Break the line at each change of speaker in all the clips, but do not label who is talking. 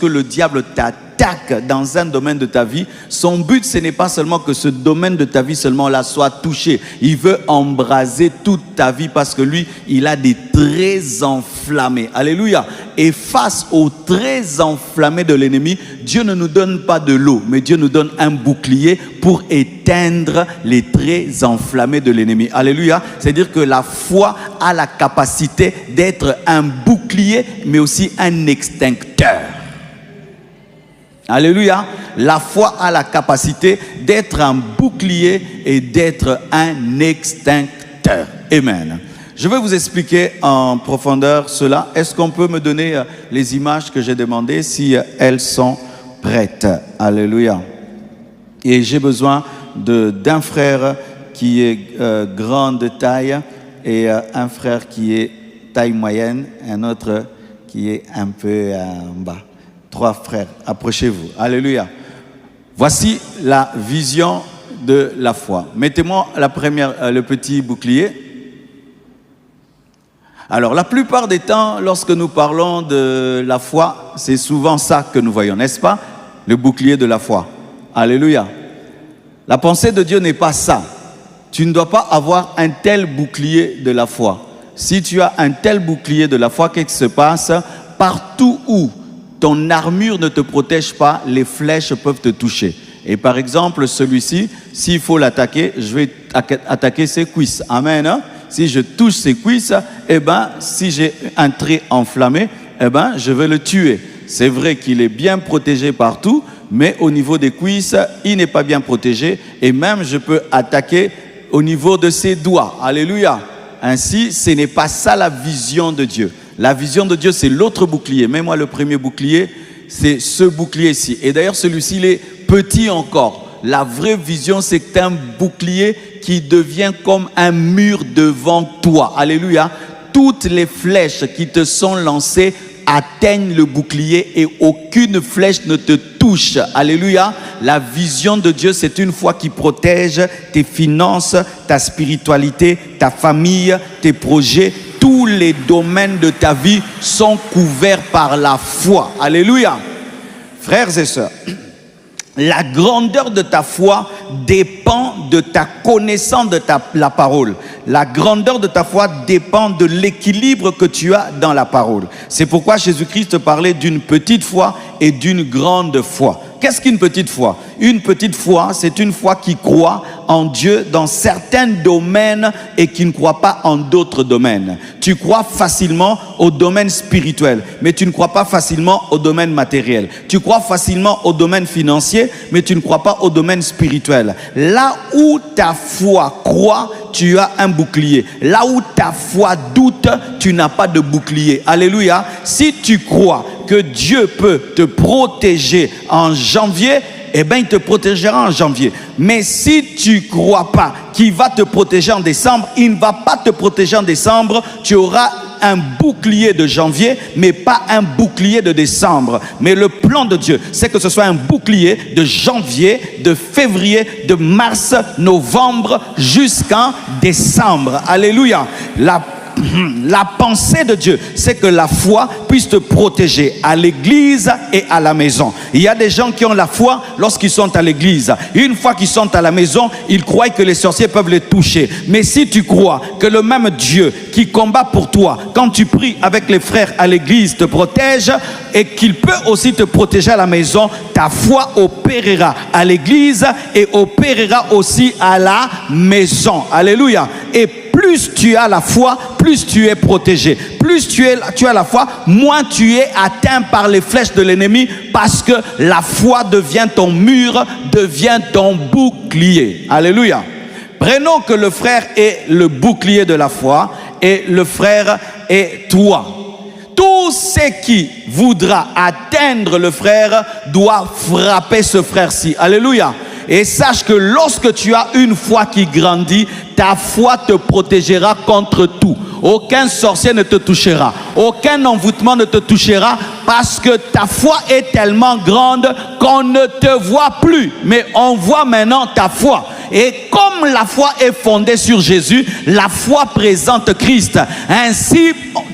lorsque le diable t'attaque dans un domaine de ta vie, son but, ce n'est pas seulement que ce domaine de ta vie seulement là soit touché. Il veut embraser toute ta vie parce que lui, il a des traits enflammés. Alléluia. Et face aux traits enflammés de l'ennemi, Dieu ne nous donne pas de l'eau, mais Dieu nous donne un bouclier pour éteindre les traits enflammés de l'ennemi. Alléluia. C'est-à-dire que la foi a la capacité d'être un bouclier, mais aussi un extincteur. Alléluia. La foi a la capacité d'être un bouclier et d'être un extincteur. Amen. Je vais vous expliquer en profondeur cela. Est-ce qu'on peut me donner les images que j'ai demandées, si elles sont prêtes? Alléluia. Et j'ai besoin d'un frère qui est grande taille et un frère qui est taille moyenne, un autre qui est un peu en bas. 3 frères, approchez-vous. Alléluia. Voici la vision de la foi. Mettez-moi la première, le petit bouclier. Alors, la plupart des temps, lorsque nous parlons de la foi, c'est souvent ça que nous voyons, n'est-ce pas? Le bouclier de la foi. Alléluia. La pensée de Dieu n'est pas ça. Tu ne dois pas avoir un tel bouclier de la foi. Si tu as un tel bouclier de la foi, qu'est-ce qui se passe? Partout où ton armure ne te protège pas, les flèches peuvent te toucher. Et par exemple, celui-ci, s'il faut l'attaquer, je vais attaquer ses cuisses. Amen. Hein? Si je touche ses cuisses, eh ben, si j'ai un trait enflammé, eh ben, je vais le tuer. C'est vrai qu'il est bien protégé partout, mais au niveau des cuisses, il n'est pas bien protégé. Et même, je peux attaquer au niveau de ses doigts. Alléluia. Ainsi, ce n'est pas ça la vision de Dieu. La vision de Dieu, c'est l'autre bouclier. Mets-moi le premier bouclier, c'est ce bouclier-ci. Et d'ailleurs, celui-ci, il est petit encore. La vraie vision, c'est un bouclier qui devient comme un mur devant toi. Alléluia. Toutes les flèches qui te sont lancées atteignent le bouclier et aucune flèche ne te touche. Alléluia. La vision de Dieu, c'est une foi qui protège tes finances, ta spiritualité, ta famille, tes projets. Tous les domaines de ta vie sont couverts par la foi. Alléluia. Frères et sœurs, la grandeur de ta foi dépend de ta connaissance de la parole. La grandeur de ta foi dépend de l'équilibre que tu as dans la parole. C'est pourquoi Jésus-Christ parlait d'une petite foi et d'une grande foi. Qu'est-ce qu'une petite foi? Une petite foi, c'est une foi qui croit en Dieu dans certains domaines et qui ne croit pas en d'autres domaines. Tu crois facilement au domaine spirituel, mais tu ne crois pas facilement au domaine matériel. Tu crois facilement au domaine financier, mais tu ne crois pas au domaine spirituel. Là où ta foi croit, tu as un bouclier. Là où ta foi doute, tu n'as pas de bouclier. Alléluia. Si tu crois que Dieu peut te protéger en janvier, eh bien, il te protégera en janvier. Mais si tu ne crois pas qu'il va te protéger en décembre, il ne va pas te protéger en décembre. Tu auras un bouclier de janvier, mais pas un bouclier de décembre. Mais le plan de Dieu, c'est que ce soit un bouclier de janvier, de février, de mars, novembre, jusqu'en décembre. Alléluia. La pensée de Dieu, c'est que la foi puisse te protéger à l'église et à la maison. Il y a des gens qui ont la foi lorsqu'ils sont à l'église. Une fois qu'ils sont à la maison, ils croient que les sorciers peuvent les toucher. Mais si tu crois que le même Dieu qui combat pour toi, quand tu pries avec les frères à l'église, te protège et qu'il peut aussi te protéger à la maison, ta foi opérera à l'église et opérera aussi à la maison. Alléluia. Et plus tu as la foi, plus tu es protégé. Plus tu as la foi, moins tu es atteint par les flèches de l'ennemi, parce que la foi devient ton mur, devient ton bouclier. Alléluia. Prenons que le frère est le bouclier de la foi et le frère est toi. Tout ce qui voudra atteindre le frère doit frapper ce frère-ci. Alléluia. Et sache que lorsque tu as une foi qui grandit, ta foi te protégera contre tout. Aucun sorcier ne te touchera. Aucun envoûtement ne te touchera, parce que ta foi est tellement grande qu'on ne te voit plus. Mais on voit maintenant ta foi. Et comme la foi est fondée sur Jésus, la foi présente Christ. Ainsi,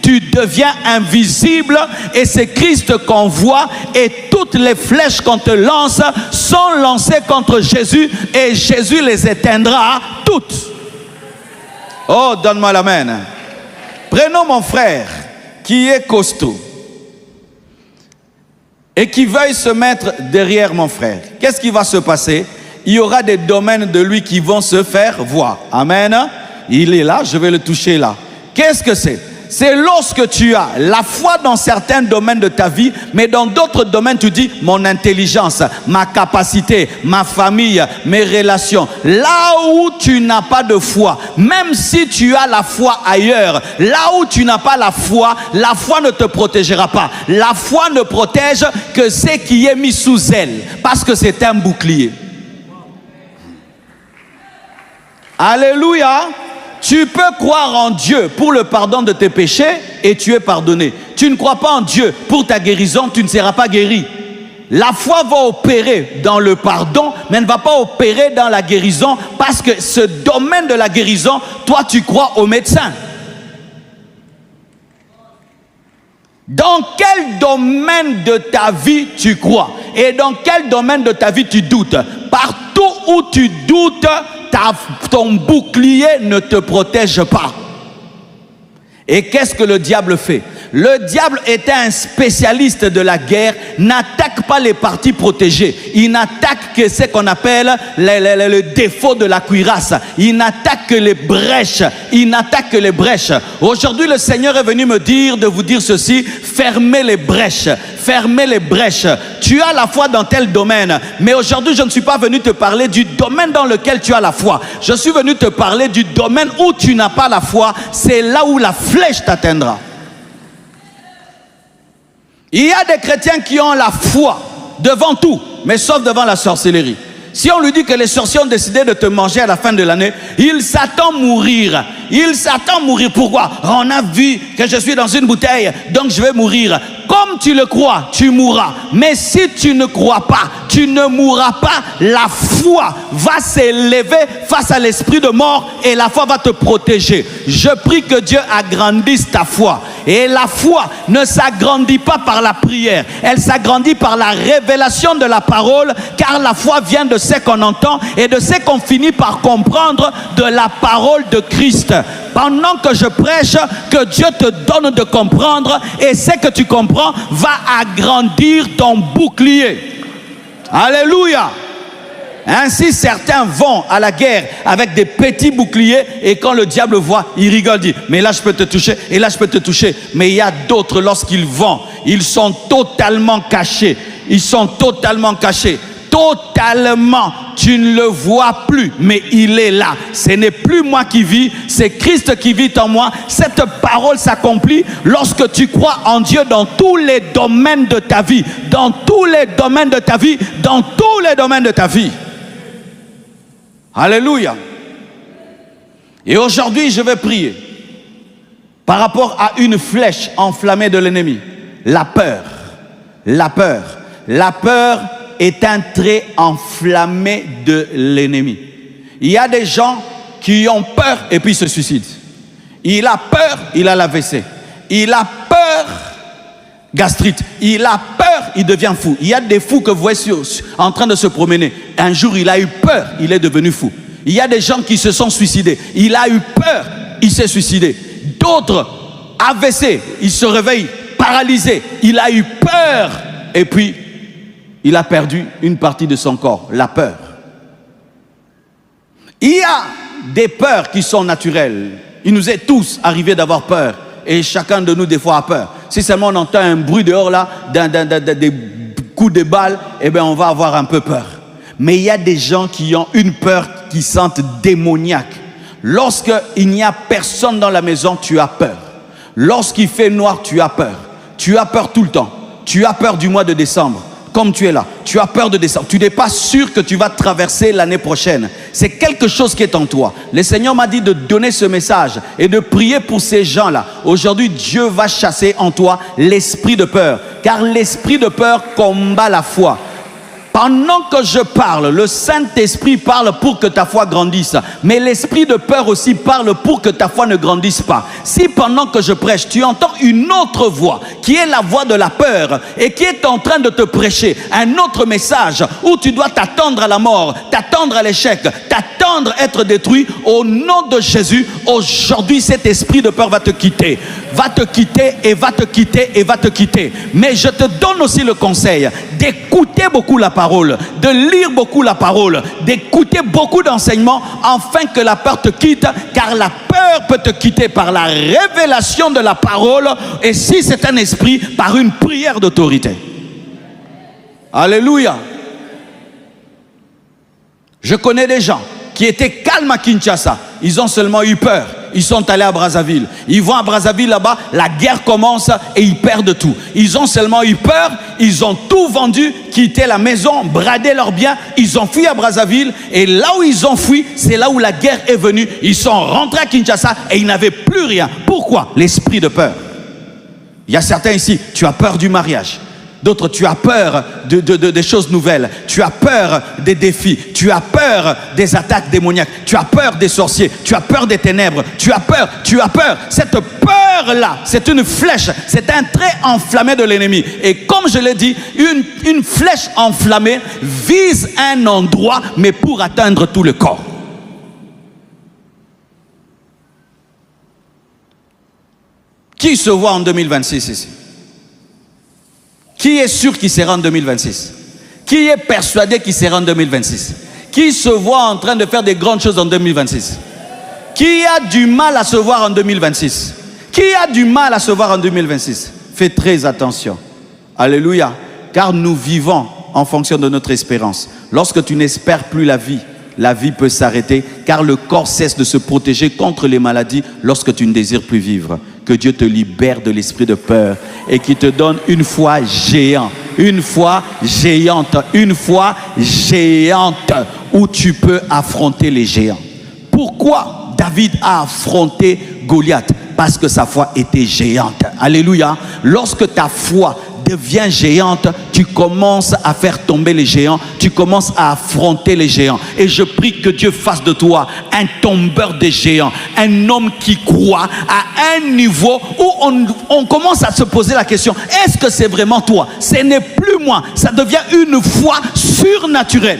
tu deviens invisible et c'est Christ qu'on voit et toutes les flèches qu'on te lance sont lancées contre Jésus et Jésus les éteindra toutes. Oh, donne-moi l'amen. Prenons mon frère qui est costaud et qui veuille se mettre derrière mon frère. Qu'est-ce qui va se passer? Il y aura des domaines de lui qui vont se faire voir. Amen. Il est là, je vais le toucher là. Qu'est-ce que c'est? C'est lorsque tu as la foi dans certains domaines de ta vie, mais dans d'autres domaines, tu dis mon intelligence, ma capacité, ma famille, mes relations. Là où tu n'as pas de foi, même si tu as la foi ailleurs, là où tu n'as pas la foi ne te protégera pas. La foi ne protège que ce qui est mis sous elle, parce que c'est un bouclier. Alléluia. Tu peux croire en Dieu pour le pardon de tes péchés et tu es pardonné. Tu ne crois pas en Dieu pour ta guérison, tu ne seras pas guéri. La foi va opérer dans le pardon, mais elle ne va pas opérer dans la guérison parce que ce domaine de la guérison, toi tu crois au médecin. Dans quel domaine de ta vie tu crois? Et dans quel domaine de ta vie tu doutes? Partout où tu doutes, ton bouclier ne te protège pas. Et qu'est-ce que le diable fait? Le diable était un spécialiste de la guerre, n'attaque pas les parties protégées. Il n'attaque que ce qu'on appelle le défaut de la cuirasse. Il n'attaque que les brèches. Il n'attaque que les brèches. Aujourd'hui, le Seigneur est venu me dire de vous dire ceci: fermez les brèches. Fermez les brèches. Tu as la foi dans tel domaine, mais aujourd'hui, je ne suis pas venu te parler du domaine dans lequel tu as la foi. Je suis venu te parler du domaine où tu n'as pas la foi. C'est là où la flèche t'atteindra. Il y a des chrétiens qui ont la foi devant tout, mais sauf devant la sorcellerie. Si on lui dit que les sorciers ont décidé de te manger à la fin de l'année, il s'attend à mourir. Il s'attend à mourir. Pourquoi? On a vu que je suis dans une bouteille, donc je vais mourir. Comme tu le crois, tu mourras. Mais si tu ne crois pas, tu ne mourras pas. La foi va s'élever face à l'esprit de mort et la foi va te protéger. Je prie que Dieu agrandisse ta foi. Et la foi ne s'agrandit pas par la prière. Elle s'agrandit par la révélation de la parole, car la foi vient de ce qu'on entend et de ce qu'on finit par comprendre de la parole de Christ. Pendant que je prêche, que Dieu te donne de comprendre, et ce que tu comprends va agrandir ton bouclier. Alléluia. Ainsi, certains vont à la guerre avec des petits boucliers et quand le diable voit, il rigole, dit: mais là je peux te toucher, et là je peux te toucher. Mais il y a d'autres, lorsqu'ils vont, ils sont totalement cachés. Ils sont totalement cachés. Totalement, tu ne le vois plus, mais il est là. Ce n'est plus moi qui vis, c'est Christ qui vit en moi. Cette parole s'accomplit lorsque tu crois en Dieu dans tous les domaines de ta vie. Dans tous les domaines de ta vie. Dans tous les domaines de ta vie. Alléluia. Et aujourd'hui, je vais prier par rapport à une flèche enflammée de l'ennemi. La peur. La peur. La peur est un trait enflammé de l'ennemi. Il y a des gens qui ont peur et puis se suicident. Il a peur, il a l'AVC. Il a peur, gastrite. Il a peur, il devient fou. Il y a des fous que vous voyez en train de se promener. Un jour, il a eu peur, il est devenu fou. Il y a des gens qui se sont suicidés. Il a eu peur, il s'est suicidé. D'autres, AVC, il se réveille paralysé. Il a eu peur et puis il a perdu une partie de son corps, la peur. Il y a des peurs qui sont naturelles. Il nous est tous arrivé d'avoir peur. Et chacun de nous, des fois, a peur. Si seulement on entend un bruit dehors, là, des coups de balles, eh bien, on va avoir un peu peur. Mais il y a des gens qui ont une peur qui sentent démoniaque. Lorsqu'il n'y a personne dans la maison, tu as peur. Lorsqu'il fait noir, tu as peur. Tu as peur tout le temps. Tu as peur du mois de décembre. Comme tu es là, tu as peur de descendre. Tu n'es pas sûr que tu vas traverser l'année prochaine. C'est quelque chose qui est en toi. Le Seigneur m'a dit de donner ce message et de prier pour ces gens-là. Aujourd'hui, Dieu va chasser en toi l'esprit de peur. Car l'esprit de peur combat la foi. Pendant que je parle, le Saint-Esprit parle pour que ta foi grandisse. Mais l'esprit de peur aussi parle pour que ta foi ne grandisse pas. Si pendant que je prêche, tu entends une autre voix, qui est la voix de la peur, et qui est en train de te prêcher un autre message, où tu dois t'attendre à la mort, t'attendre à l'échec, t'attendre à être détruit, au nom de Jésus, aujourd'hui cet esprit de peur va te quitter. Va te quitter et va te quitter et va te quitter. Mais je te donne aussi le conseil d'écouter beaucoup la parole, de lire beaucoup la parole, d'écouter beaucoup d'enseignements afin que la peur te quitte, car la peur peut te quitter par la révélation de la parole et si c'est un esprit, par une prière d'autorité. Alléluia. Je connais des gens qui étaient calmes à Kinshasa, ils ont seulement eu peur. Ils sont allés à Brazzaville. Ils vont à Brazzaville là-bas, la guerre commence et ils perdent tout. Ils ont seulement eu peur, ils ont tout vendu, quitté la maison, bradé leurs biens, ils ont fui à Brazzaville et là où ils ont fui, c'est là où la guerre est venue. Ils sont rentrés à Kinshasa et ils n'avaient plus rien. Pourquoi? L'esprit de peur. Il y a certains ici, tu as peur du mariage. D'autres, tu as peur des choses nouvelles. Tu as peur des défis. Tu as peur des attaques démoniaques. Tu as peur des sorciers. Tu as peur des ténèbres. Tu as peur. Tu as peur. Cette peur-là, c'est une flèche. C'est un trait enflammé de l'ennemi. Et comme je l'ai dit, une flèche enflammée vise un endroit, mais pour atteindre tout le corps. Qui se voit en 2026 ici? Qui est sûr qu'il sera en 2026? Qui est persuadé qu'il sera en 2026? Qui se voit en train de faire des grandes choses en 2026? Qui a du mal à se voir en 2026? Qui a du mal à se voir en 2026? Fais très attention. Alléluia. Car nous vivons en fonction de notre espérance. Lorsque tu n'espères plus la vie peut s'arrêter, car le corps cesse de se protéger contre les maladies lorsque tu ne désires plus vivre. Que Dieu te libère de l'esprit de peur et qu'il te donne une foi géante, une foi géante, une foi géante où tu peux affronter les géants. Pourquoi David a affronté Goliath? Parce que sa foi était géante. Alléluia. Lorsque ta foi devient géante, tu commences à faire tomber les géants, tu commences à affronter les géants. Et je prie que Dieu fasse de toi un tombeur des géants, un homme qui croit à un niveau où on commence à se poser la question, est-ce que c'est vraiment toi? Ce n'est plus moi, ça devient une foi surnaturelle.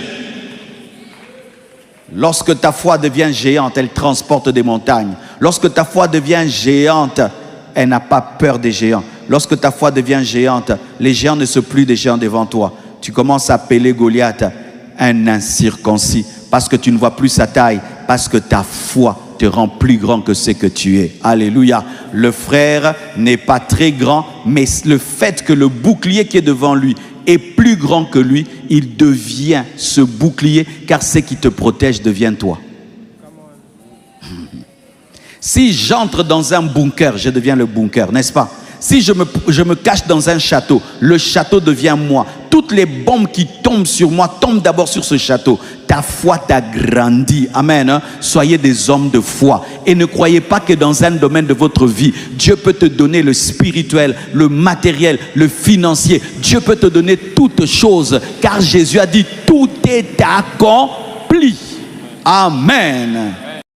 Lorsque ta foi devient géante, elle transporte des montagnes. Lorsque ta foi devient géante, elle n'a pas peur des géants. Lorsque ta foi devient géante, les géants ne sont plus des géants devant toi. Tu commences à appeler Goliath un incirconcis parce que tu ne vois plus sa taille, parce que ta foi te rend plus grand que ce que tu es. Alléluia. Le frère n'est pas très grand, mais le fait que le bouclier qui est devant lui est plus grand que lui, il devient ce bouclier, car ce qui te protège devient toi. Si j'entre dans un bunker, je deviens le bunker, n'est-ce pas? Si je me cache dans un château, le château devient moi. Toutes les bombes qui tombent sur moi tombent d'abord sur ce château. Ta foi t'a grandi. Amen. Soyez des hommes de foi. Et ne croyez pas que dans un domaine de votre vie, Dieu peut te donner le spirituel, le matériel, le financier. Dieu peut te donner toutes choses. Car Jésus a dit, tout est accompli. Amen.